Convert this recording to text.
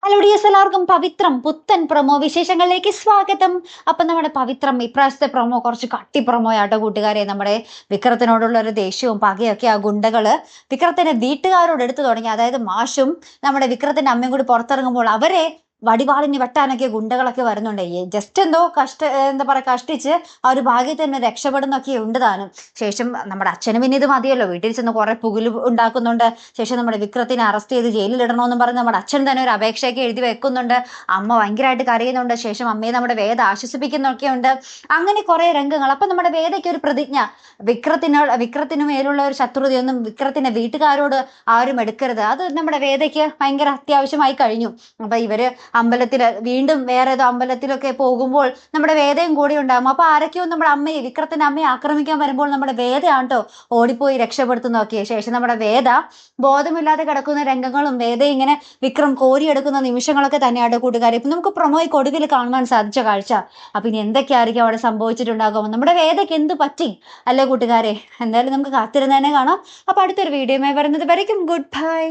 Hello dears, എല്ലാവർക്കും പവിത്രം പുത്തൻ promo വിശേഷങ്ങളിലേക്ക് സ്വാഗതം. അപ്പൊ നമ്മുടെ പവിത്രം ഇപ്രാവശ്യത്തെ പ്രൊമോ കുറച്ച് കട്ടി പ്രൊമോ ആട്ടോ കൂട്ടുകാരെ. നമ്മുടെ വിക്രത്തിനോടുള്ള ഒരു ദേഷ്യവും പകയൊക്കെ ആ ഗുണ്ടകള് വിക്രത്തിന്റെ വീട്ടുകാരോട് എടുത്തു തുടങ്ങി. അതായത് മാഷും നമ്മുടെ വിക്രത്തിന്റെ അമ്മയും കൂടി പുറത്തിറങ്ങുമ്പോൾ അവരെ വടിവാളിന് വെട്ടാനൊക്കെ ഗുണ്ടകളൊക്കെ വരുന്നുണ്ട്. ജസ്റ്റ് എന്തോ എന്താ പറയാ കഷ്ടിച്ച് ആ ഒരു ഭാഗ്യത്തിൽ തന്നെ രക്ഷപ്പെടുന്നൊക്കെ ഉണ്ട് താനും. ശേഷം നമ്മുടെ അച്ഛനും പിന്നെ ഇത് മതിയല്ലോ, വീട്ടിൽ ചെന്ന് കുറെ പുകില് ഉണ്ടാക്കുന്നുണ്ട്. ശേഷം നമ്മുടെ വിക്രത്തിനെ അറസ്റ്റ് ചെയ്ത് ജയിലിൽ ഇടണമെന്നും പറഞ്ഞ് നമ്മുടെ അച്ഛൻ തന്നെ ഒരു അപേക്ഷയൊക്കെ എഴുതി വെക്കുന്നുണ്ട്. അമ്മ ഭയങ്കരമായിട്ട് കരയുന്നുണ്ട്. ശേഷം അമ്മയെ നമ്മുടെ വേദ ആശ്വസിപ്പിക്കുന്നൊക്കെ ഉണ്ട്. അങ്ങനെ കുറെ രംഗങ്ങൾ. അപ്പൊ നമ്മുടെ വേദയ്ക്ക് ഒരു പ്രതിജ്ഞ, വിക്രത്തിന് മേലുള്ള ഒരു ശത്രുതയൊന്നും വിക്രത്തിന്റെ വീട്ടുകാരോട് ആരും എടുക്കരുത്. അത് നമ്മുടെ വേദയ്ക്ക് ഭയങ്കര അത്യാവശ്യമായി കഴിഞ്ഞു. അപ്പൊ ഇവര് അമ്പലത്തില് വീണ്ടും വേറെ ഏതോ അമ്പലത്തിലൊക്കെ പോകുമ്പോൾ നമ്മുടെ വേദയും കൂടി ഉണ്ടാകും. അപ്പൊ ആരൊക്കെയോ നമ്മുടെ അമ്മയെ വിക്രത്തിന്റെ അമ്മയെ ആക്രമിക്കാൻ വരുമ്പോൾ നമ്മുടെ വേദയാട്ടോ ഓടിപ്പോയി രക്ഷപ്പെടുത്തുന്നൊക്കെ. ശേഷം നമ്മുടെ വേദ ബോധമില്ലാതെ കിടക്കുന്ന രംഗങ്ങളും വേദ ഇങ്ങനെ വിക്രം കോരിയെടുക്കുന്ന നിമിഷങ്ങളൊക്കെ തന്നെയാട്ടോ കൂട്ടുകാരെ ഇപ്പൊ നമുക്ക് പ്രൊമോയ്ക്ക് ഒടുവിൽ കാണുവാൻ സാധിച്ച കാഴ്ച. അപ്പൊ ഇനി എന്തൊക്കെയായിരിക്കും അവിടെ സംഭവിച്ചിട്ടുണ്ടാകും, നമ്മുടെ വേദയ്ക്ക് എന്ത് പറ്റി അല്ലേ കൂട്ടുകാരെ? എന്തായാലും നമുക്ക് കാത്തിരുന്ന് തന്നെ കാണാം. അപ്പൊ അടുത്തൊരു വീഡിയോയുമായി വരുന്നത് വരയ്ക്കും ഗുഡ് ബൈ.